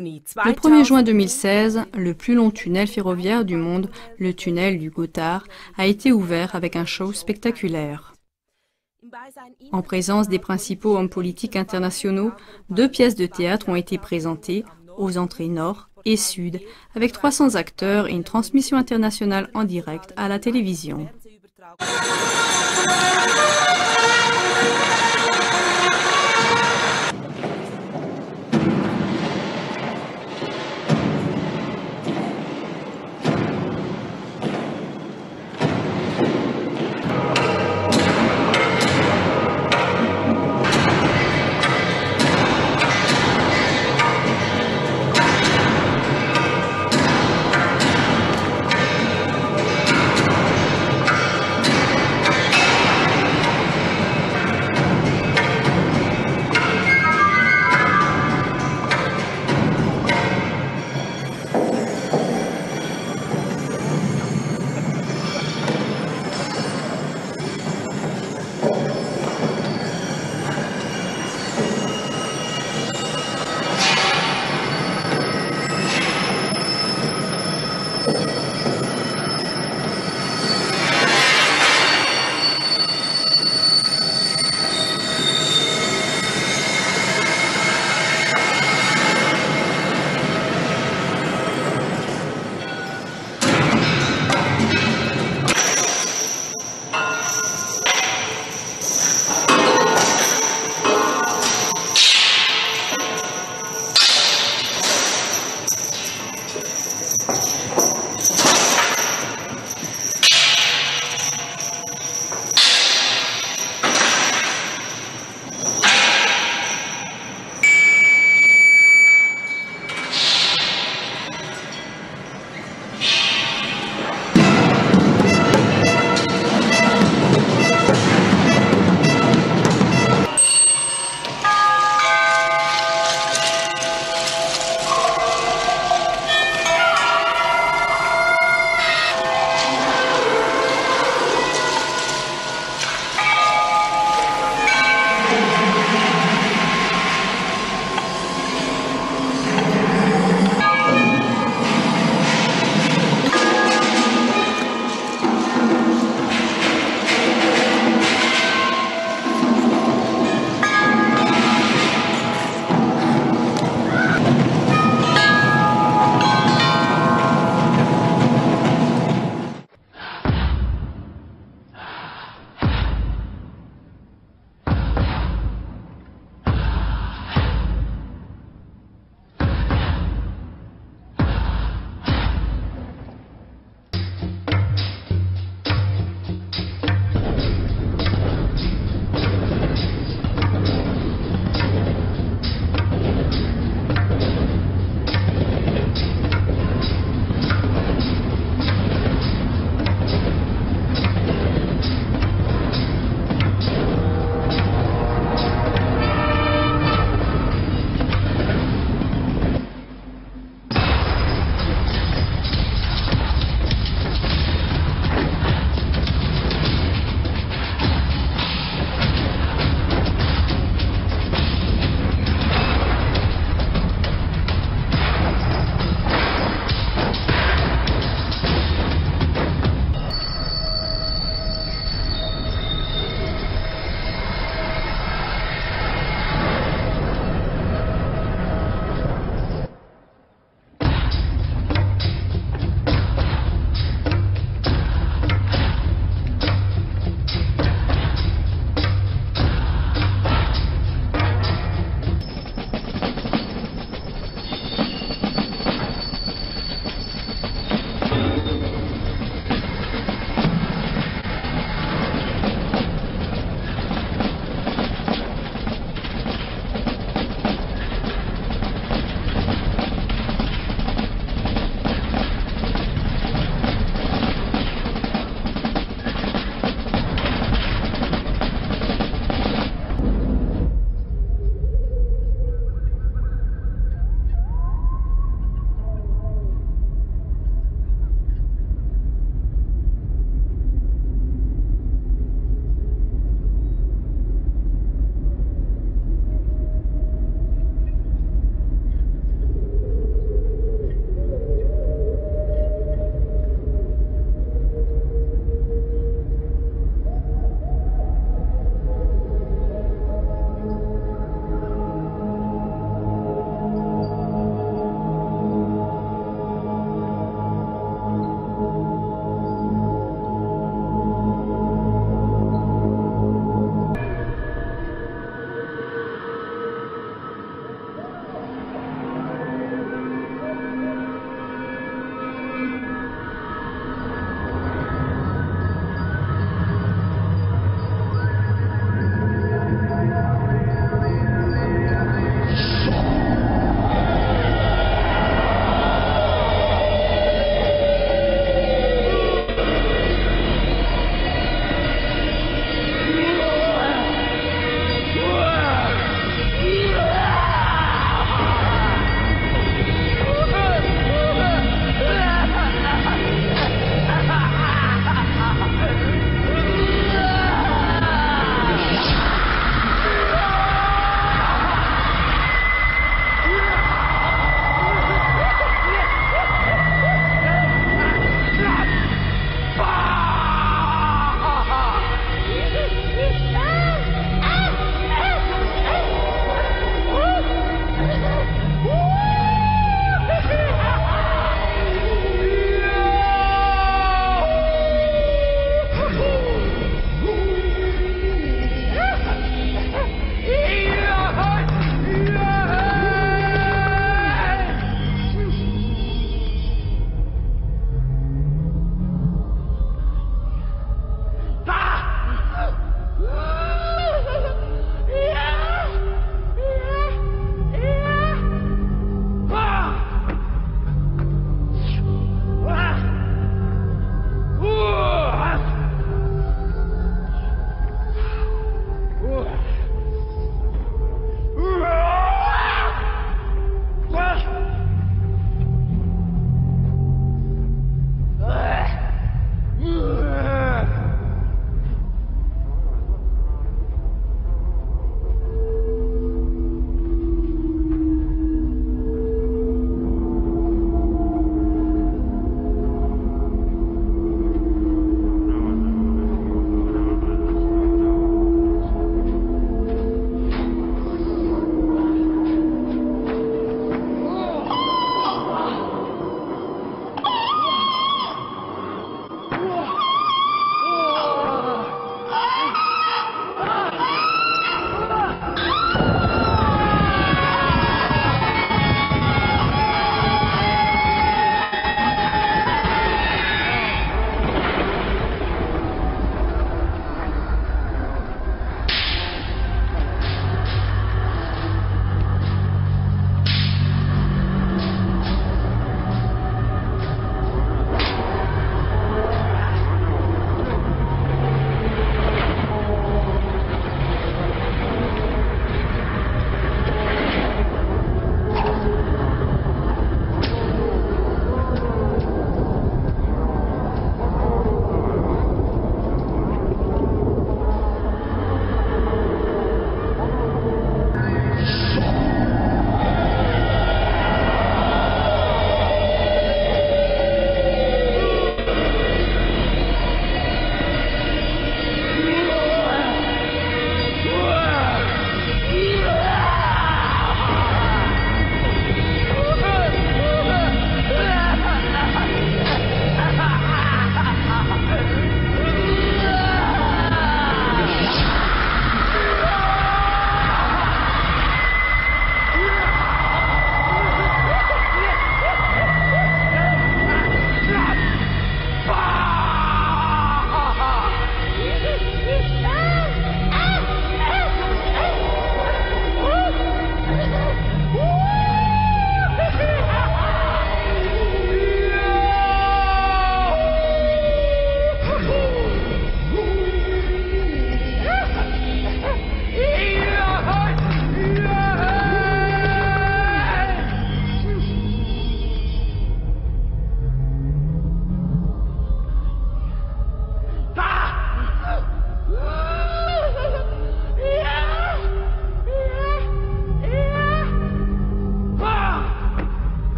Le 1er juin 2016, le plus long tunnel ferroviaire du monde, le tunnel du Gothard, a été ouvert avec un show spectaculaire. En présence des principaux hommes politiques internationaux, 2 pièces de théâtre ont été présentées aux entrées nord et sud, avec 300 acteurs et une transmission internationale en direct à la télévision.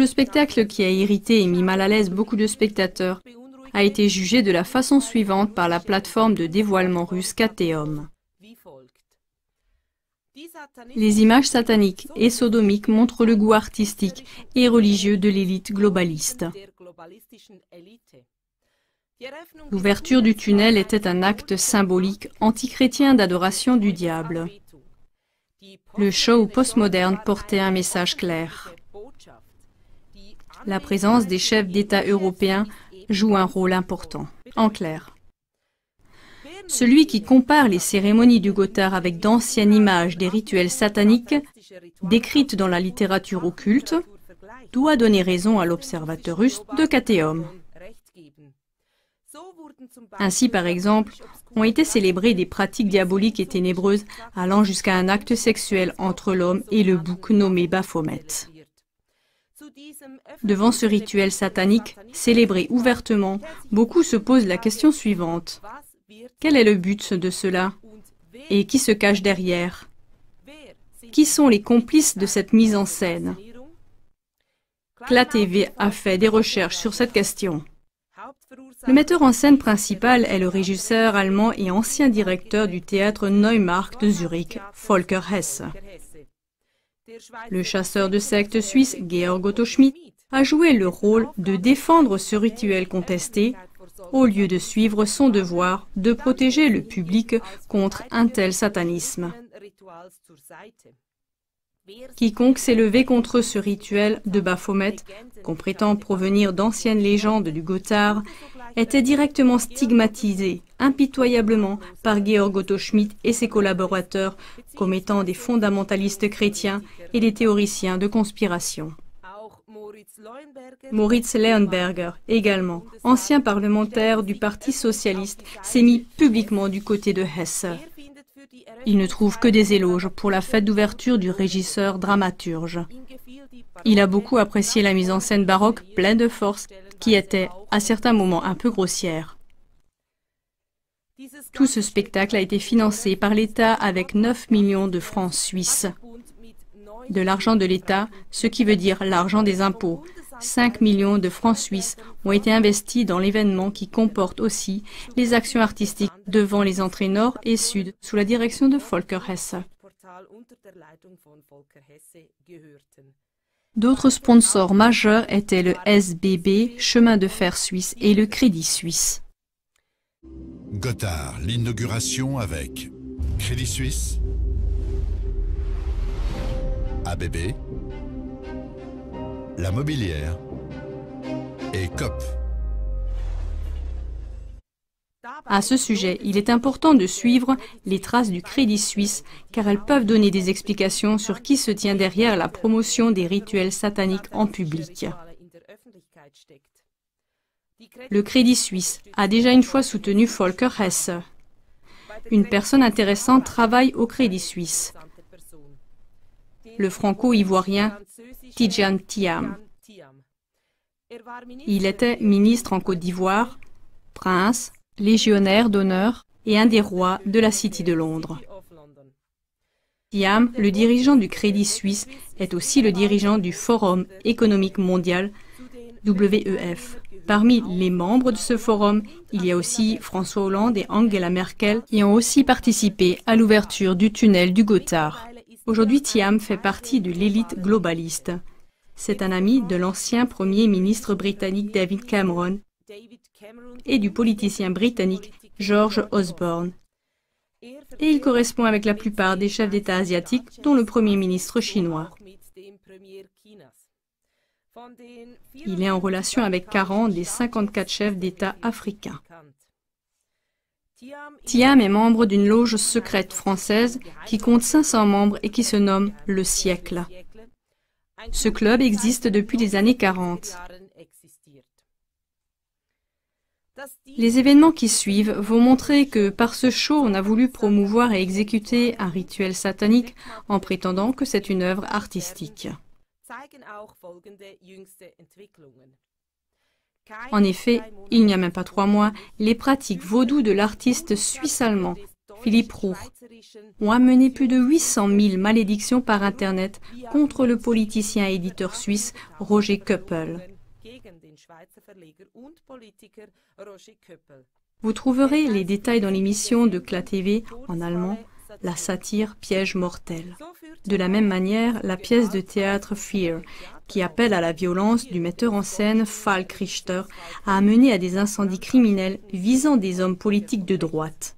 le spectacle qui a irrité et mis mal à l'aise beaucoup de spectateurs a été jugé de la façon suivante par la plateforme de dévoilement russe Kateom. Les images sataniques et sodomiques montrent le goût artistique et religieux de l'élite globaliste. L'ouverture du tunnel était un acte symbolique antichrétien d'adoration du diable. Le show postmoderne portait un message clair. La présence des chefs d'État européens joue un rôle important. En clair, celui qui compare les cérémonies du Gothard avec d'anciennes images des rituels sataniques décrites dans la littérature occulte doit donner raison à l'observateur russe de Kateom. Ainsi, par exemple, ont été célébrées des pratiques diaboliques et ténébreuses allant jusqu'à un acte sexuel entre l'homme et le bouc nommé Baphomet. Devant ce rituel satanique, célébré ouvertement, beaucoup se posent la question suivante. Quel est le but de cela? Et qui se cache derrière? Qui sont les complices de cette mise en scène? CLA TV a fait des recherches sur cette question. Le metteur en scène principal est le régisseur allemand et ancien directeur du théâtre Neumarkt de Zurich, Volker Hesse. Le chasseur de sectes suisse Georg Otto Schmidt a joué le rôle de défendre ce rituel contesté, au lieu de suivre son devoir de protéger le public contre un tel satanisme. Quiconque s'est levé contre ce rituel de Baphomet, qu'on prétend provenir d'anciennes légendes du Gothard, était directement stigmatisé impitoyablement par Georg Otto Schmidt et ses collaborateurs comme étant des fondamentalistes chrétiens et des théoriciens de conspiration. Moritz Leuenberger, également, ancien parlementaire du Parti socialiste, s'est mis publiquement du côté de Hesse. Il ne trouve que des éloges pour la fête d'ouverture du régisseur dramaturge. Il a beaucoup apprécié la mise en scène baroque pleine de force, qui était, à certains moments, un peu grossière. Tout ce spectacle a été financé par l'État avec 9 millions de francs suisses. De l'argent de l'État, ce qui veut dire l'argent des impôts. 5 millions de francs suisses ont été investis dans l'événement qui comporte aussi les actions artistiques devant les entrées nord et sud sous la direction de Volker Hesse. D'autres sponsors majeurs étaient le SBB, Chemin de fer suisse, et le Crédit Suisse. Gothard, l'inauguration avec Crédit Suisse, ABB, La Mobilière et COP. À ce sujet, il est important de suivre les traces du Crédit Suisse car elles peuvent donner des explications sur qui se tient derrière la promotion des rituels sataniques en public. Le Crédit Suisse a déjà une fois soutenu Volker Hesse. Une personne intéressante travaille au Crédit Suisse. Le franco-ivoirien Tidjane Thiam. Il était ministre en Côte d'Ivoire, prince, légionnaire d'honneur et un des rois de la City de Londres. Thiam, le dirigeant du Crédit Suisse, est aussi le dirigeant du Forum économique mondial, WEF. Parmi les membres de ce forum, il y a aussi François Hollande et Angela Merkel qui ont aussi participé à l'ouverture du tunnel du Gothard. Aujourd'hui, Thiam fait partie de l'élite globaliste. C'est un ami de l'ancien Premier ministre britannique David Cameron et du politicien britannique George Osborne. Et il correspond avec la plupart des chefs d'État asiatiques, dont le Premier ministre chinois. Il est en relation avec 40 des 54 chefs d'État africains. Thiam est membre d'une loge secrète française qui compte 500 membres et qui se nomme Le Siècle. Ce club existe depuis les années 40. Les événements qui suivent vont montrer que par ce show, on a voulu promouvoir et exécuter un rituel satanique en prétendant que c'est une œuvre artistique. En effet, il n'y a même pas 3 mois, les pratiques vaudou de l'artiste suisse-allemand Philippe Roux, ont amené plus de 800 000 malédictions par Internet contre le politicien et éditeur suisse Roger Köppel. Vous trouverez les détails dans l'émission de CLA TV en allemand, La satire piège mortel. De la même manière, la pièce de théâtre Fear, qui appelle à la violence du metteur en scène Falk Richter, a amené à des incendies criminels visant des hommes politiques de droite.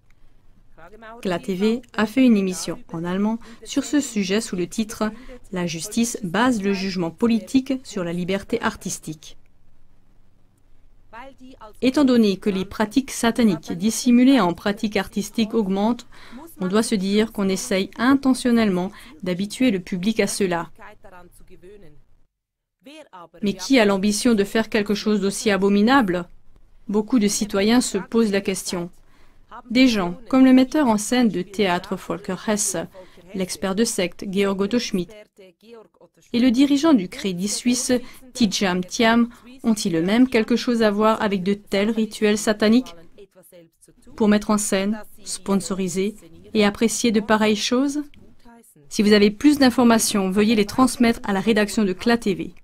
CLA TV a fait une émission en allemand sur ce sujet sous le titre « La justice base le jugement politique sur la liberté artistique ». Étant donné que les pratiques sataniques dissimulées en pratiques artistiques augmentent, on doit se dire qu'on essaye intentionnellement d'habituer le public à cela. Mais qui a l'ambition de faire quelque chose d'aussi abominable? Beaucoup de citoyens se posent la question. Des gens comme le metteur en scène de théâtre Volker Hesse, l'expert de secte Georg Otto Schmidt et le dirigeant du Crédit Suisse Tidjane Thiam ont-ils eux-mêmes quelque chose à voir avec de tels rituels sataniques? Pour mettre en scène, sponsoriser et apprécier de pareilles choses? Si vous avez plus d'informations, veuillez les transmettre à la rédaction de CLA TV.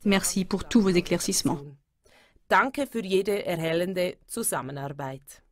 Merci pour tous vos éclaircissements. Danke für jede erhellende Zusammenarbeit.